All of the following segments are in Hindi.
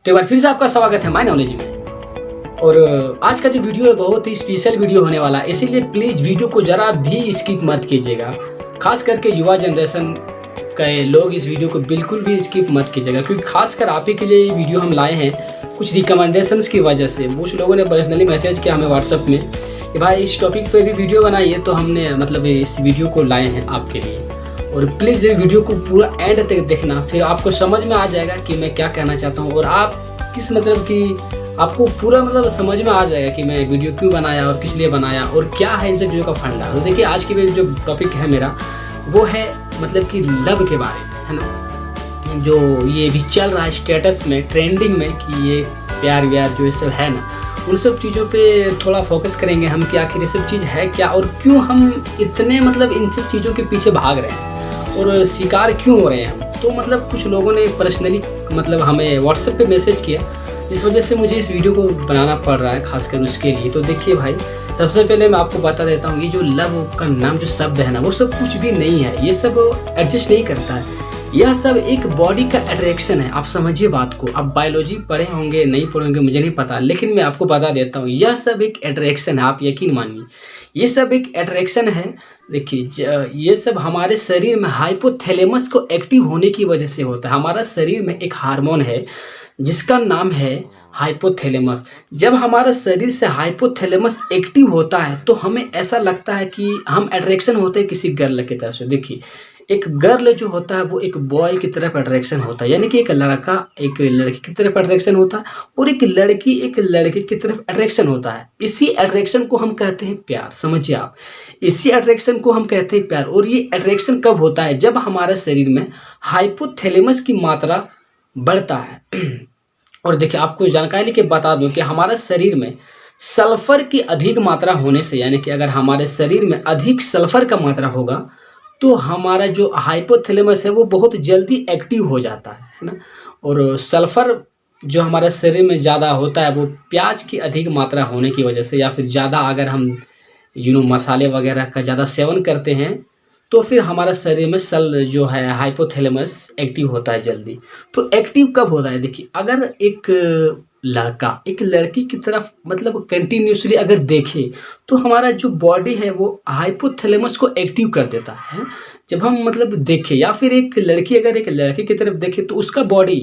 तो एक बार फिर से आपका स्वागत है माय नॉलेज में। और आज का जो वीडियो है बहुत ही स्पेशल वीडियो होने वाला है, इसीलिए प्लीज़ वीडियो को ज़रा भी स्किप मत कीजिएगा। खास करके युवा जनरेशन के लोग इस वीडियो को बिल्कुल भी स्किप मत कीजिएगा, क्योंकि खासकर आप ही के लिए ये वीडियो हम लाए हैं कुछ रिकमेंडेशंस की वजह से। कुछ लोगों ने पर्सनली मैसेज किया हमें व्हाट्सएप में कि भाई इस टॉपिक पे भी वीडियो बनाइए, तो हमने मतलब इस वीडियो को लाए हैं आपके लिए। और प्लीज़ ये वीडियो को पूरा एंड तक देखना, फिर आपको समझ में आ जाएगा कि मैं क्या कहना चाहता हूँ और आप किस मतलब कि आपको पूरा मतलब समझ में आ जाएगा कि मैं वीडियो क्यों बनाया और किस लिए बनाया और क्या है इन सब चीज़ों का फंडा। तो देखिए आज की जो टॉपिक है मेरा वो है मतलब कि लव के बारे में, है ना, जो ये भी चल रहा है स्टेटस में, ट्रेंडिंग में, कि ये प्यार व्यार जो ये सब है ना, उन सब चीज़ों पे थोड़ा फोकस करेंगे हम कि आखिर ये सब चीज़ है क्या और क्यों हम इतने मतलब इन सब चीज़ों के पीछे भाग रहे हैं और शिकार क्यों हो रहे हैं हम। तो मतलब कुछ लोगों ने पर्सनली मतलब हमें व्हाट्सएप पे मैसेज किया, जिस वजह से मुझे इस वीडियो को बनाना पड़ रहा है खासकर उसके लिए। तो देखिए भाई, सबसे पहले मैं आपको बता देता हूँ, ये जो लव का नाम जो शब्द है ना, वो सब कुछ भी नहीं है, ये सब एडजस्ट नहीं करता है। यह सब एक बॉडी का अट्रैक्शन है, आप समझिए बात को। आप बायोलॉजी पढ़े होंगे नहीं पढ़े होंगे मुझे नहीं पता, लेकिन मैं आपको बता देता हूँ, यह सब एक अट्रैक्शन है, आप यकीन मानिए ये सब एक अट्रैक्शन है। देखिए ये सब हमारे शरीर में हाइपोथैलेमस को एक्टिव होने की वजह से होता है। हमारा शरीर में एक हार्मोन है जिसका नाम है हाइपोथैलेमस। जब हमारा शरीर से हाइपोथैलेमस एक्टिव होता है तो हमें ऐसा लगता है कि हम अट्रैक्शन होते हैं किसी गर्ल की तरफ से। देखिए एक गर्ल जो होता है वो एक बॉय की तरफ अट्रैक्शन होता है, यानी कि एक लड़का एक लड़की की तरफ अट्रैक्शन होता है और एक लड़के की तरफ अट्रैक्शन होता है। इसी अट्रैक्शन को हम कहते हैं प्यार, समझिए आप, इसी अट्रैक्शन को हम कहते हैं प्यार। और ये अट्रैक्शन कब होता है? जब हमारे शरीर में हाइपोथैलेमस की मात्रा बढ़ता है। और देखिए आपको जानकारी के बता दूं कि हमारे शरीर में सल्फर की अधिक मात्रा होने से, यानी कि अगर हमारे शरीर में अधिक सल्फर का मात्रा होगा तो हमारा जो हाइपोथैलेमस है वो बहुत जल्दी एक्टिव हो जाता है ना। और सल्फर जो हमारे शरीर में ज़्यादा होता है वो प्याज की अधिक मात्रा होने की वजह से, या फिर ज़्यादा अगर हम मसाले वगैरह का ज़्यादा सेवन करते हैं तो फिर हमारा शरीर में सल जो है हाइपोथैलेमस एक्टिव होता है जल्दी। तो एक्टिव कब होता है? देखिए अगर एक लड़का एक लड़की की तरफ मतलब कंटिन्यूसली अगर देखे तो हमारा जो बॉडी है वो हाइपोथैलेमस को एक्टिव कर देता है। जब हम मतलब देखें, या फिर एक लड़की अगर एक लड़के की तरफ देखे तो उसका बॉडी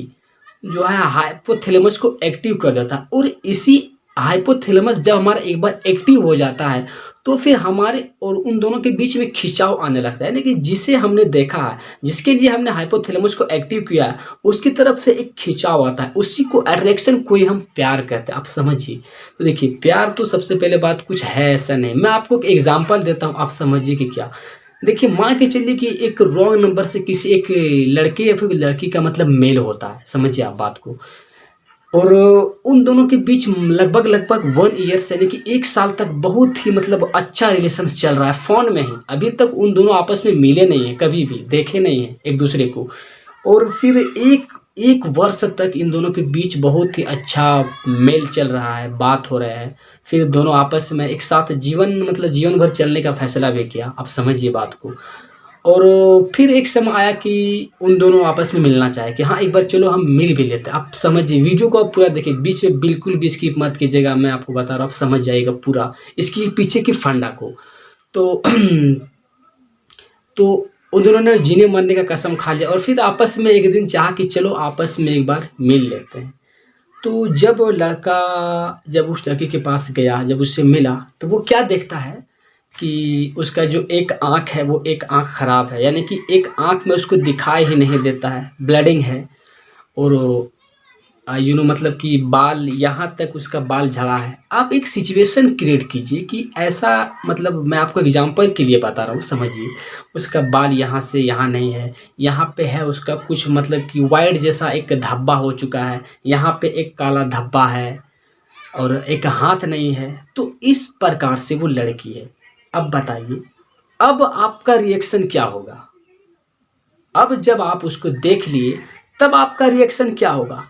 जो है हाइपोथैलेमस को एक्टिव कर देता है। और इसी हाइपोथैलेमस जब हमारा एक बार एक्टिव हो जाता है तो फिर हमारे और उन दोनों के बीच में खिंचाव आने लगता है, यानी जिसे हमने देखा है, जिसके लिए हमने हाइपोथैलेमस को एक्टिव किया है, उसकी तरफ से एक खिंचाव आता है, उसी को अट्रैक्शन को ही हम प्यार कहते हैं, आप समझिए। तो देखिए प्यार तो सबसे पहले बात कुछ है ऐसा नहीं। मैं आपको एक एग्जांपल देता हूँ, आप समझिए कि क्या। देखिए मान के चलिए कि एक रॉन्ग नंबर से किसी एक लड़के या फिर लड़की का मतलब मेल होता है, समझिए आप बात को। और उन दोनों के बीच लगभग 1 ईयर्स यानी कि 1 साल तक बहुत ही मतलब अच्छा रिलेशन चल रहा है फ़ोन में ही। अभी तक उन दोनों आपस में मिले नहीं हैं, कभी भी देखे नहीं हैं एक दूसरे को। और फिर एक वर्ष तक इन दोनों के बीच बहुत ही अच्छा मेल चल रहा है, बात हो रहा है। फिर दोनों आपस में एक साथ जीवन भर चलने का फैसला भी किया, आप समझिए बात को। और फिर एक समय आया कि उन दोनों आपस में मिलना चाहे कि हाँ एक बार चलो हम मिल भी लेते हैं। आप समझिए, वीडियो को आप पूरा देखिए, बीच में बिल्कुल भी स्किप मत कीजिएगा, मैं आपको बता रहा हूँ, आप समझ जाइएगा पूरा इसकी पीछे की फंडा को। तो तो उन दोनों ने जीने मरने का कसम खा लिया और फिर आपस में एक दिन चाहा कि चलो आपस में एक बार मिल लेते हैं। तो जब लड़का जब उस लड़की के पास गया, जब उससे मिला, तो वो क्या देखता है कि उसका जो एक आँख है वो एक आँख ख़राब है, यानी कि एक आँख में उसको दिखाई ही नहीं देता है, ब्लीडिंग है। और मतलब कि बाल यहाँ तक उसका बाल झड़ा है। आप एक सिचुएशन क्रिएट कीजिए कि ऐसा, मतलब मैं आपको एग्जांपल के लिए बता रहा हूँ, समझिए। उसका बाल यहाँ से यहाँ नहीं है, यहाँ पे है उसका कुछ मतलब कि वाइट जैसा एक धब्बा हो चुका है, यहाँ पे एक काला धब्बा है और एक हाथ नहीं है। तो इस प्रकार से वो लड़की है। अब बताइए, अब आपका रिएक्शन क्या होगा? अब जब आप उसको देख लिए तब आपका रिएक्शन क्या होगा?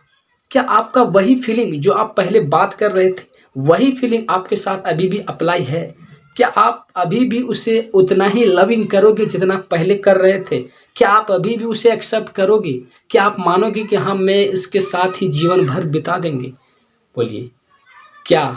क्या आपका वही फीलिंग जो आप पहले बात कर रहे थे, वही फीलिंग आपके साथ अभी भी अप्लाई है? क्या आप अभी भी उसे उतना ही लविंग करोगे जितना पहले कर रहे थे? क्या आप अभी भी उसे एक्सेप्ट करोगे? क्या आप मानोगे कि हाँ, मैं इसके साथ ही जीवन भर बिता देंगे? बोलिए, क्या?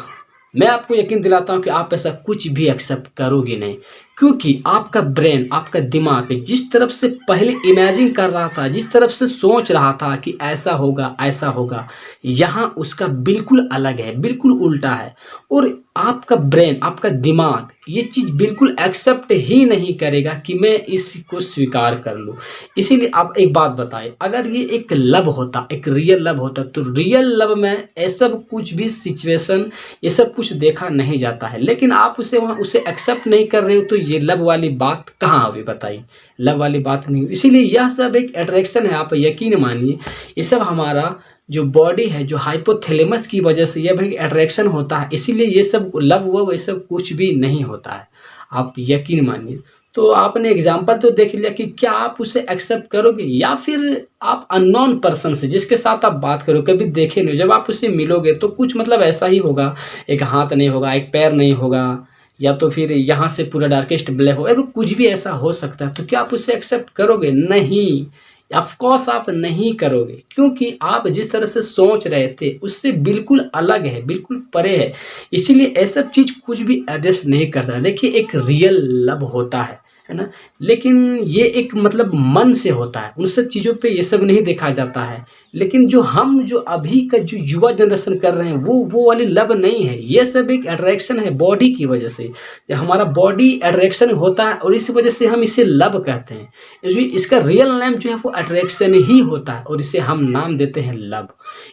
मैं आपको यकीन दिलाता हूँ कि आप ऐसा कुछ भी एक्सेप्ट करोगे नहीं, क्योंकि आपका ब्रेन, आपका दिमाग जिस तरफ से पहले इमेजिन कर रहा था, जिस तरफ से सोच रहा था कि ऐसा होगा, यहाँ उसका बिल्कुल अलग है, बिल्कुल उल्टा है। और आपका ब्रेन, आपका दिमाग ये चीज़ बिल्कुल एक्सेप्ट ही नहीं करेगा कि मैं इसको स्वीकार कर लूँ। इसीलिए आप एक बात बताइए, अगर ये एक लव होता, एक रियल लव होता, तो रियल लव में ऐसा कुछ भी सिचुएशन, ये सब कुछ देखा नहीं जाता है। लेकिन आप उसे एक्सेप्ट नहीं कर रहे हो, तो ये लव वाली बात कहाँ हुई बताइए? लव वाली बात नहीं हुई। इसीलिए यह सब एक अट्रैक्शन है, आप यकीन मानिए। ये सब हमारा जो बॉडी है, जो हाइपोथैलेमस की वजह से यह भी अट्रैक्शन होता है। इसीलिए ये सब लव वव ये सब कुछ भी नहीं होता है, आप यकीन मानिए। तो आपने एग्जाम्पल तो देख लिया कि क्या आप उसे एक्सेप्ट करोगे, या फिर आप अननोन पर्सन से जिसके साथ आप बात करो, कभी देखे नहीं हो, जब आप उससे मिलोगे तो कुछ मतलब ऐसा ही होगा, एक हाथ नहीं होगा, एक पैर नहीं होगा, या तो फिर यहाँ से पूरा डार्केस्ट ब्लैक होगा, कुछ भी ऐसा हो सकता है। तो क्या आप उसे एक्सेप्ट करोगे? नहीं, ऑफ कोर्स आप नहीं करोगे, क्योंकि आप जिस तरह से सोच रहे थे उससे बिल्कुल अलग है, बिल्कुल परे है। इसीलिए ऐसा चीज़ कुछ भी एडजस्ट नहीं करता। देखिए, एक रियल लव होता है ना? लेकिन ये एक मतलब मन से होता है, उन सब चीज़ों पे ये सब नहीं देखा जाता है। लेकिन जो अभी का जो युवा जनरेशन कर रहे हैं, वो वाली लव नहीं है, ये सब एक अट्रैक्शन है बॉडी की वजह से। जो हमारा बॉडी अट्रैक्शन होता है और इस वजह से हम इसे लव कहते हैं। इसका रियल नेम जो है वो अट्रैक्शन ही होता है, और इसे हम नाम देते हैं लव।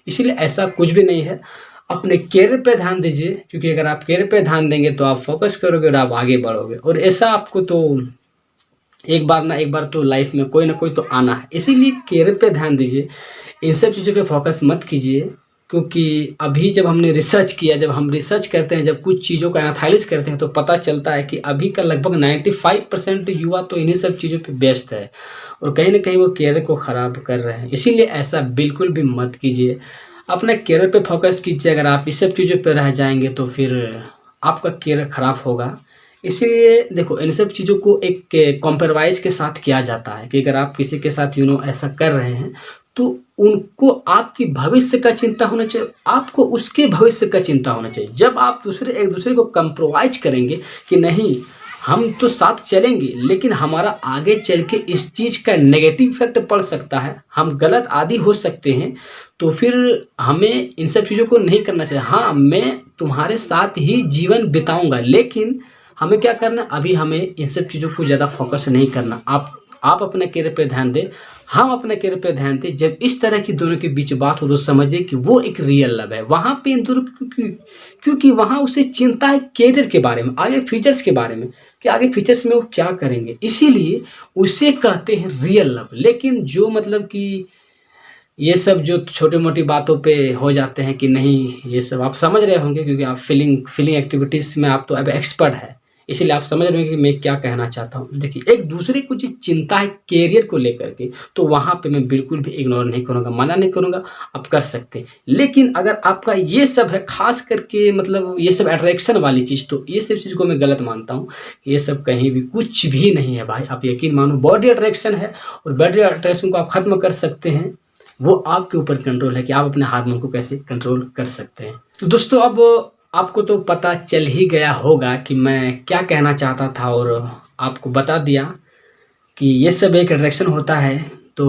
इसीलिए ऐसा कुछ भी नहीं है। अपने कैरियर पे ध्यान दीजिए, क्योंकि अगर आप कैरियर पे ध्यान देंगे तो आप फोकस करोगे और आप आगे बढ़ोगे। और ऐसा आपको तो एक बार ना एक बार तो लाइफ में कोई ना कोई तो आना है। इसीलिए कैरियर पे ध्यान दीजिए, इन सब चीज़ों पे फोकस मत कीजिए। क्योंकि अभी जब हमने रिसर्च किया, जब हम रिसर्च करते हैं, जब कुछ चीज़ों का एनालाइज़ करते हैं, तो पता चलता है कि अभी का लगभग 95% युवा तो इन्हीं सब चीज़ों पे व्यस्त है, और कहीं न कहीं वो कैरियर को ख़राब कर रहे हैं। इसीलिए ऐसा बिल्कुल भी मत कीजिए, अपने कैरियर पे फोकस कीजिए। अगर आप इस सब चीज़ों पे रह जाएँगे तो फिर आपका कैरियर ख़राब होगा। इसीलिए देखो, इन सब चीज़ों को एक कॉम्प्रोमाइज़ के साथ किया जाता है कि अगर आप किसी के साथ ऐसा कर रहे हैं, तो उनको आपकी भविष्य का चिंता होना चाहिए, आपको उसके भविष्य का चिंता होना चाहिए। जब आप एक दूसरे को कॉम्प्रोमाइज़ करेंगे कि नहीं, हम तो साथ चलेंगे, लेकिन हमारा आगे चल के इस चीज़ का नेगेटिव इफ़ेक्ट पड़ सकता है, हम गलत आदी हो सकते हैं, तो फिर हमें इन सब चीज़ों को नहीं करना चाहिए। हाँ, मैं तुम्हारे साथ ही जीवन बिताऊँगा, लेकिन हमें क्या करना, अभी हमें इन सब चीज़ों को ज़्यादा फोकस नहीं करना। आप अपने कैरियर पे ध्यान दें, हम अपने कैरियर पे ध्यान दें। जब इस तरह की दोनों के बीच बात हो तो समझिए कि वो एक रियल लव है। वहाँ पे इन दोनों क्योंकि वहाँ उसे चिंता है कैरियर के बारे में, आगे फ्यूचर्स के बारे में, कि आगे फ्यूचर्स में वो क्या करेंगे, इसीलिए उसे कहते हैं रियल लव। लेकिन जो मतलब कि ये सब जो छोटी-मोटी बातों पे हो जाते हैं कि नहीं, ये सब आप समझ रहे होंगे, क्योंकि आप फीलिंग एक्टिविटीज़ में आप तो अब एक्सपर्ट हैं। इसीलिए आप समझ रहे होंगे कि मैं क्या कहना चाहता हूँ। देखिए, एक दूसरे को जो चिंता है करियर को लेकर के, तो वहाँ पे मैं बिल्कुल भी इग्नोर नहीं करूँगा, मना नहीं करूँगा, आप कर सकते हैं। लेकिन अगर आपका ये सब है, ख़ास करके मतलब ये सब अट्रैक्शन वाली चीज़, तो ये सब चीज़ को मैं गलत मानता हूँ। ये सब कहीं भी कुछ भी नहीं है भाई, आप यकीन मानो, बॉडी अट्रैक्शन है, और बॉडी अट्रैक्शन को आप ख़त्म कर सकते हैं। वो आपके ऊपर कंट्रोल है कि आप अपने हार्मोन को कैसे कंट्रोल कर सकते हैं। तो दोस्तों, अब आपको तो पता चल ही गया होगा कि मैं क्या कहना चाहता था, और आपको बता दिया कि ये सब एक अट्रैक्शन होता है। तो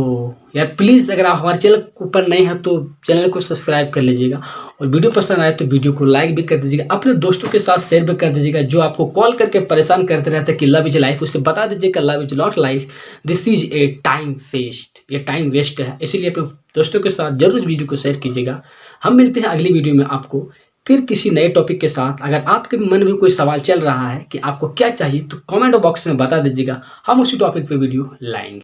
यार प्लीज़, अगर आप हमारे चैनल के ऊपर नए हैं तो चैनल को सब्सक्राइब कर लीजिएगा, और वीडियो पसंद आए तो वीडियो को लाइक भी कर दीजिएगा, अपने दोस्तों के साथ शेयर भी कर दीजिएगा। जो आपको कॉल करके परेशान करते रहते हैं कि लव इज लाइफ, उससे बता दीजिएगा love is not life, this is a time waste, ये टाइम वेस्ट है। इसीलिए अपने दोस्तों के साथ जरूर वीडियो को शेयर कीजिएगा। हम मिलते हैं अगली वीडियो में आपको फिर किसी नए टॉपिक के साथ। अगर आपके मन में कोई सवाल चल रहा है कि आपको क्या चाहिए, तो कमेंट बॉक्स में बता दीजिएगा, हम उसी टॉपिक पे वीडियो लाएंगे।